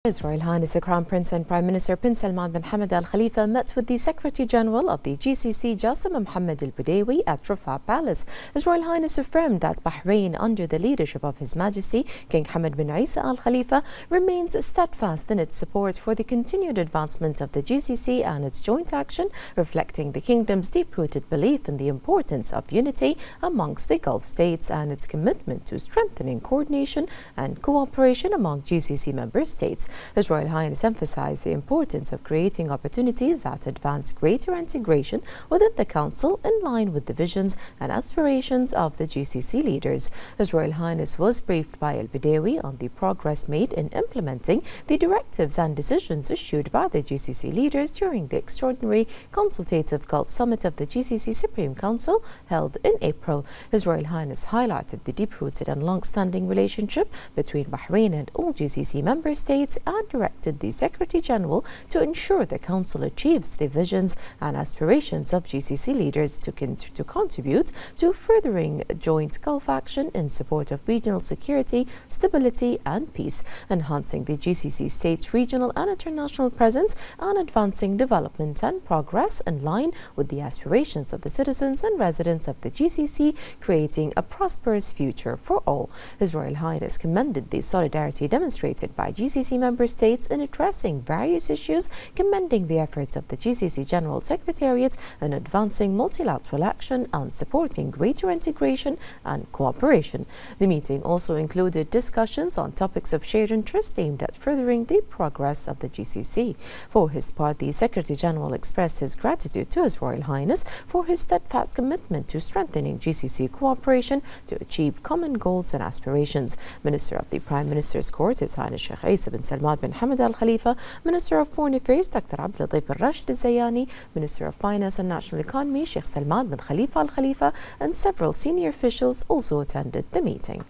His Royal Highness the Crown Prince and Prime Minister Bin Salman bin Hamad Al Khalifa met with the Secretary General of the GCC Jassim Mohammed Al Budawi at Ruf'a Palace. His Royal Highness affirmed that Bahrain, under the leadership of His Majesty King Hamad bin Isa Al Khalifa, remains steadfast in its support for the continued advancement of the GCC and its joint action, reflecting the Kingdom's deep-rooted belief in the importance of unity amongst the Gulf states and its commitment to strengthening coordination and cooperation among GCC member states. His Royal Highness emphasized the importance of creating opportunities that advance greater integration within the Council in line with the visions and aspirations of the GCC leaders. His Royal Highness was briefed by Al Budawi on the progress made in implementing the directives and decisions issued by the GCC leaders during the extraordinary consultative Gulf Summit of the GCC Supreme Council held in April. His Royal Highness highlighted the deep-rooted and long-standing relationship between Bahrain and all GCC member states and directed the Secretary General to ensure the Council achieves the visions and aspirations of GCC leaders to contribute to furthering joint Gulf action in support of regional security, stability and peace, enhancing the GCC states' regional and international presence and advancing development and progress in line with the aspirations of the citizens and residents of the GCC, creating a prosperous future for all. His Royal Highness commended the solidarity demonstrated by GCC member states in addressing various issues, commending the efforts of the GCC General Secretariat in advancing multilateral action and supporting greater integration and cooperation. The meeting also included discussions on topics of shared interest aimed at furthering the progress of the GCC. For his part, the Secretary General expressed his gratitude to His Royal Highness for his steadfast commitment to strengthening GCC cooperation to achieve common goals and aspirations. Minister of the Prime Minister's Court, His Highness Sheikh Isa bin Salman bin Hamad Al Khalifa, Minister of Foreign Affairs Dr. Abdul Latif Al Rashid Al Zayani, Minister of Finance and National Economy Sheikh Salman bin Khalifa Al Khalifa, and several senior officials also attended the meeting.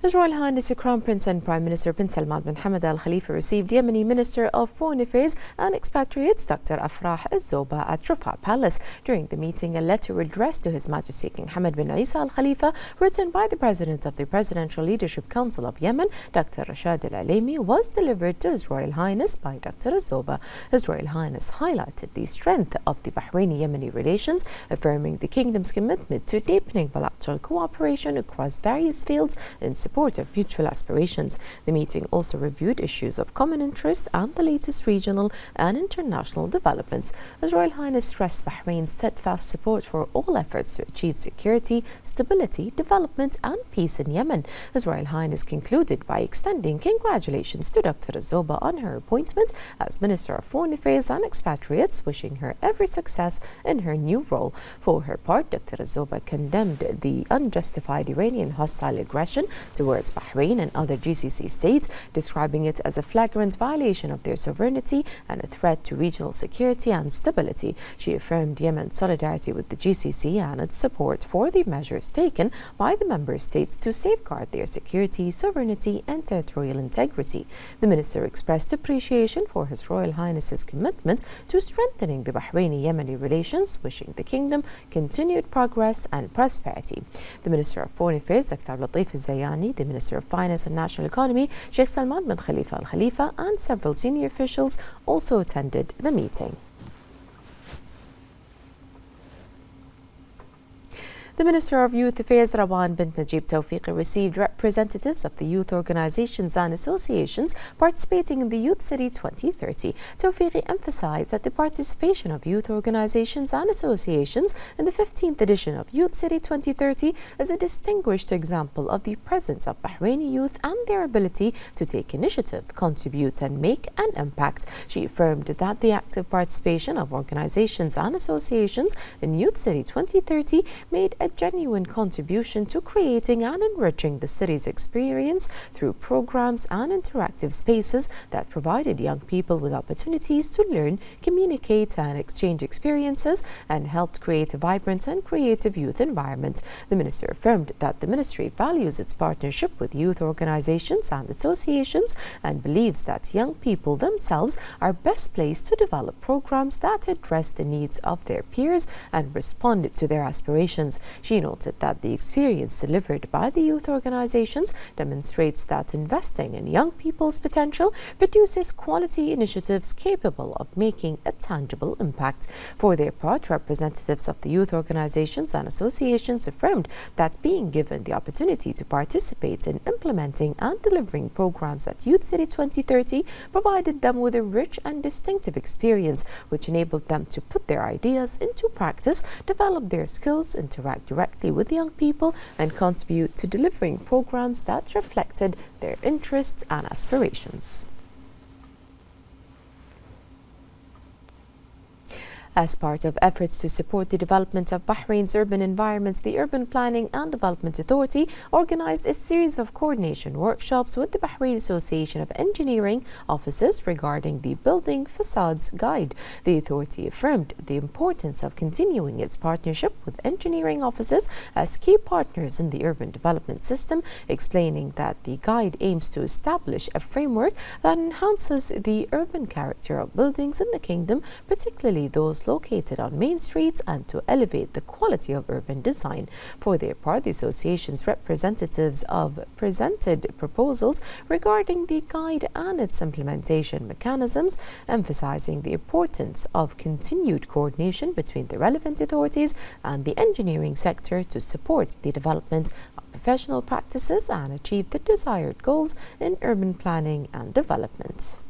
His Royal Highness the Crown Prince and Prime Minister Bin Salman bin Hamad Al Khalifa received Yemeni Minister of Foreign Affairs and Expatriates Dr. Afrah Al-Zoba at Ruf'a Palace. During the meeting, a letter addressed to His Majesty King Hamad bin Isa Al Khalifa, written by the President of the Presidential Leadership Council of Yemen, Dr. Rashad Al-Alemi, was delivered to His Royal Highness by Dr. Al-Zoba. His Royal Highness highlighted the strength of the Bahraini-Yemeni relations, affirming the Kingdom's commitment to deepening bilateral cooperation across various fields in support of mutual aspirations. The meeting also reviewed issues of common interest and the latest regional and international developments. His Royal Highness stressed Bahrain's steadfast support for all efforts to achieve security, stability, development and peace in Yemen. His Royal Highness concluded by extending congratulations to Dr. Al-Zoba on her appointment as Minister of Foreign Affairs and Expatriates, wishing her every success in her new role. For her part, Dr. Al-Zoba condemned the unjustified Iranian hostile aggression towards Bahrain and other GCC states, describing it as a flagrant violation of their sovereignty and a threat to regional security and stability. She affirmed Yemen's solidarity with the GCC and its support for the measures taken by the member states to safeguard their security, sovereignty and territorial integrity. The minister expressed appreciation for His Royal Highness's commitment to strengthening the Bahraini-Yemeni relations, wishing the Kingdom continued progress and prosperity. The Minister of Foreign Affairs, Dr. Abdul Latif Al Zayani, the Minister of Finance and National Economy, Sheikh Salman bin Khalifa Al Khalifa, and several senior officials also attended the meeting. The Minister of Youth Affairs, Rawan bint Najib Tawfiqi, received representatives of the youth organizations and associations participating in the Youth City 2030. Tawfiqi emphasized that the participation of youth organizations and associations in the 15th edition of Youth City 2030 is a distinguished example of the presence of Bahraini youth and their ability to take initiative, contribute and make an impact. She affirmed that the active participation of organizations and associations in Youth City 2030 made a genuine contribution to creating and enriching the city's experience through programs and interactive spaces that provided young people with opportunities to learn, communicate and exchange experiences, and helped create a vibrant and creative youth environment. The minister affirmed that the ministry values its partnership with youth organizations and associations and believes that young people themselves are best placed to develop programs that address the needs of their peers and respond to their aspirations. She noted that the experience delivered by the youth organizations demonstrates that investing in young people's potential produces quality initiatives capable of making a tangible impact. For their part, representatives of the youth organizations and associations affirmed that being given the opportunity to participate in implementing and delivering programs at Youth City 2030 provided them with a rich and distinctive experience, which enabled them to put their ideas into practice, develop their skills, interact directly with young people, and contribute to delivering programs that reflected their interests and aspirations. As part of efforts to support the development of Bahrain's urban environments, the Urban Planning and Development Authority organized a series of coordination workshops with the Bahrain Association of Engineering Offices regarding the Building Facades Guide. The authority affirmed the importance of continuing its partnership with engineering offices as key partners in the urban development system, explaining that the guide aims to establish a framework that enhances the urban character of buildings in the kingdom, particularly those located on main streets, and to elevate the quality of urban design. For their part, the association's representatives presented proposals regarding the guide and its implementation mechanisms, emphasizing the importance of continued coordination between the relevant authorities and the engineering sector to support the development of professional practices and achieve the desired goals in urban planning and development.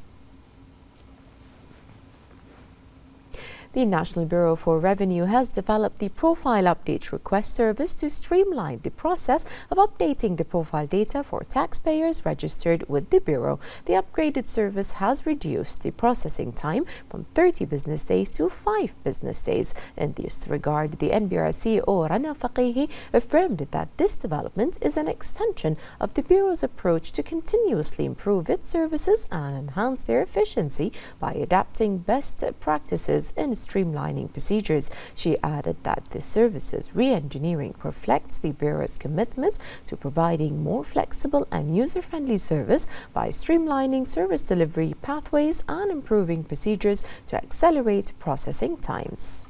The National Bureau for Revenue has developed the Profile Update Request Service to streamline the process of updating the profile data for taxpayers registered with the Bureau. The upgraded service has reduced the processing time from 30 business days to 5 business days. In this regard, the NBR CEO Rana Faqihi affirmed that this development is an extension of the Bureau's approach to continuously improve its services and enhance their efficiency by adapting best practices in streamlining procedures. She added that the service's re-engineering reflects the Bureau's commitment to providing more flexible and user-friendly service by streamlining service delivery pathways and improving procedures to accelerate processing times.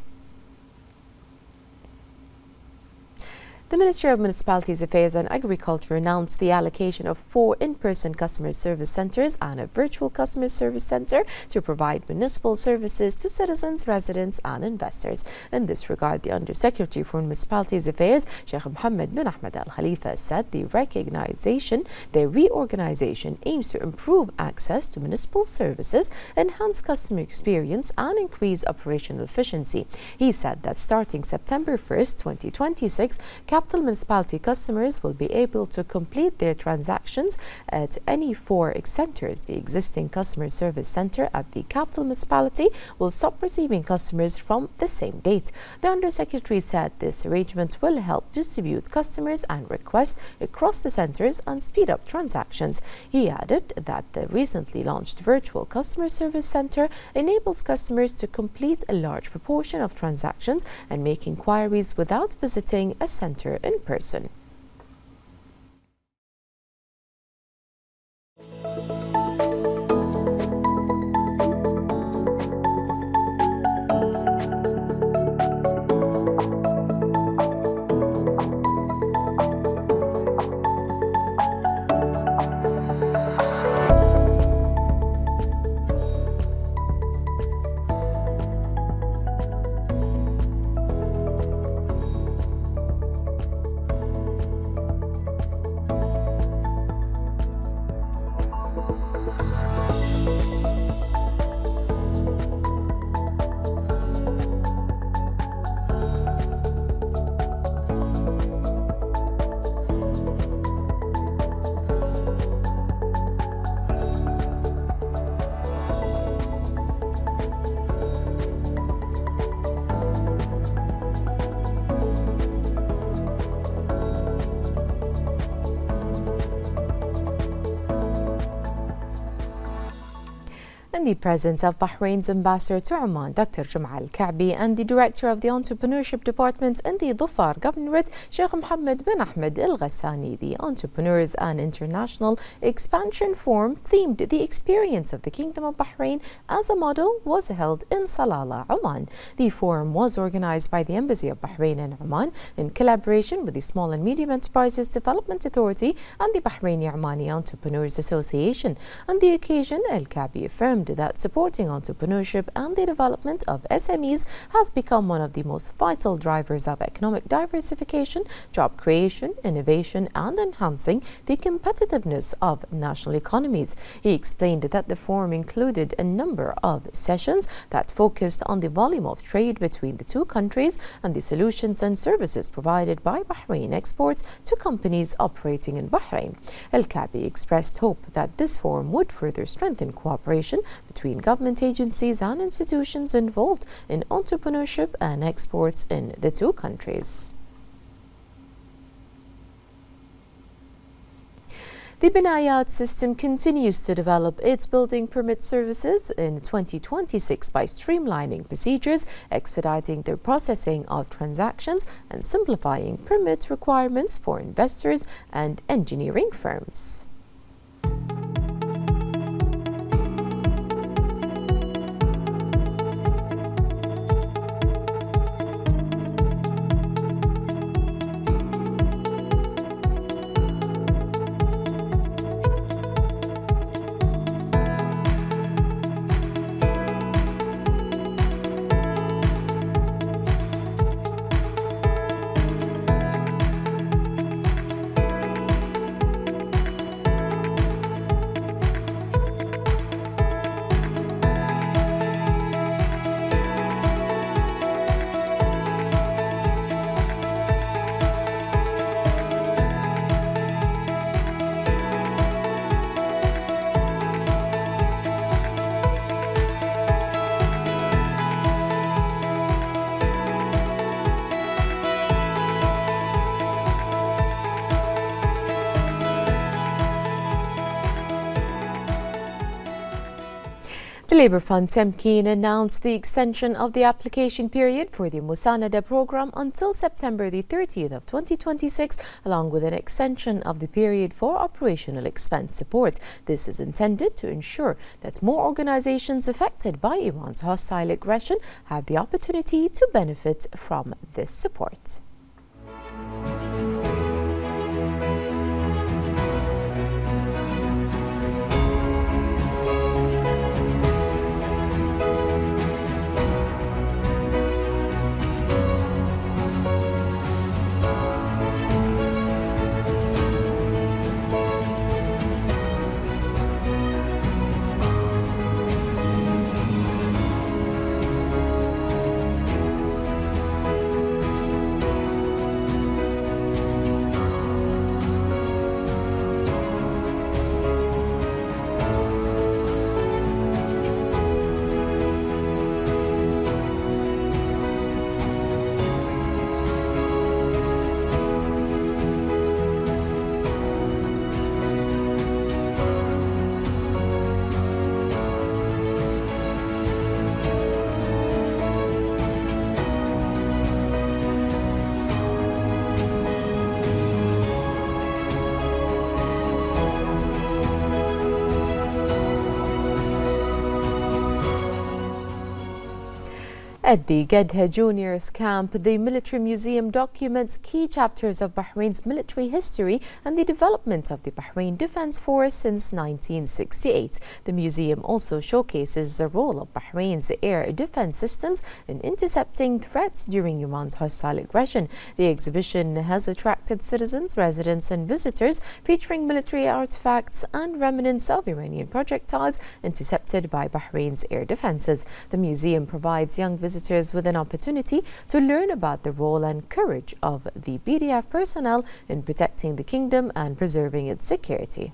The Ministry of Municipalities Affairs and Agriculture announced the allocation of 4 in-person customer service centres and a virtual customer service centre to provide municipal services to citizens, residents and investors. In this regard, the Undersecretary for Municipalities Affairs, Sheikh Mohammed bin Ahmed Al Khalifa, said the reorganisation aims to improve access to municipal services, enhance customer experience and increase operational efficiency. He said that starting September 1st, 2026, capital municipality customers will be able to complete their transactions at any 4 centres. The existing customer service centre at the capital municipality will stop receiving customers from the same date. The Undersecretary said this arrangement will help distribute customers and requests across the centres and speed up transactions. He added that the recently launched virtual customer service centre enables customers to complete a large proportion of transactions and make inquiries without visiting a centre in person. in the presence of Bahrain's ambassador to Oman, Dr. Jumaa Al-Ka'bi, and the director of the Entrepreneurship Department in the Dhofar Governorate, Sheikh Mohammed bin Ahmed Al-Ghassani. The Entrepreneurs and International Expansion Forum themed the experience of the Kingdom of Bahrain as a model was held in Salalah, Oman. The forum was organized by the Embassy of Bahrain in Oman in collaboration with the Small and Medium Enterprises Development Authority and the Bahraini Omani Entrepreneurs Association. On the occasion, Al-Ka'bi affirmed that supporting entrepreneurship and the development of SMEs has become one of the most vital drivers of economic diversification, job creation, innovation, and enhancing the competitiveness of national economies. He explained that the forum included a number of sessions that focused on the volume of trade between the two countries and the solutions and services provided by Bahrain exports to companies operating in Bahrain. Al-Ka'bi expressed hope that this forum would further strengthen cooperation between government agencies and institutions involved in entrepreneurship and exports in the two countries. The Binayat system continues to develop its building permit services in 2026 by streamlining procedures, expediting the processing of transactions, and simplifying permit requirements for investors and engineering firms. The Labour Fund Temkeen announced the extension of the application period for the Musanada program until September the 30th of 2026, along with an extension of the period for operational expense support. This is intended to ensure that more organizations affected by Iran's hostile aggression have the opportunity to benefit from this support. At the Gedha Juniors Camp, the Military Museum documents key chapters of Bahrain's military history and the development of the Bahrain Defense Force since 1968. The museum also showcases the role of Bahrain's air defense systems in intercepting threats during Iran's hostile aggression. The exhibition has attracted citizens, residents, and visitors, featuring military artifacts and remnants of Iranian projectiles intercepted by Bahrain's air defenses. The museum provides young visitors with an opportunity to learn about the role and courage of the BDF personnel in protecting the kingdom and preserving its security.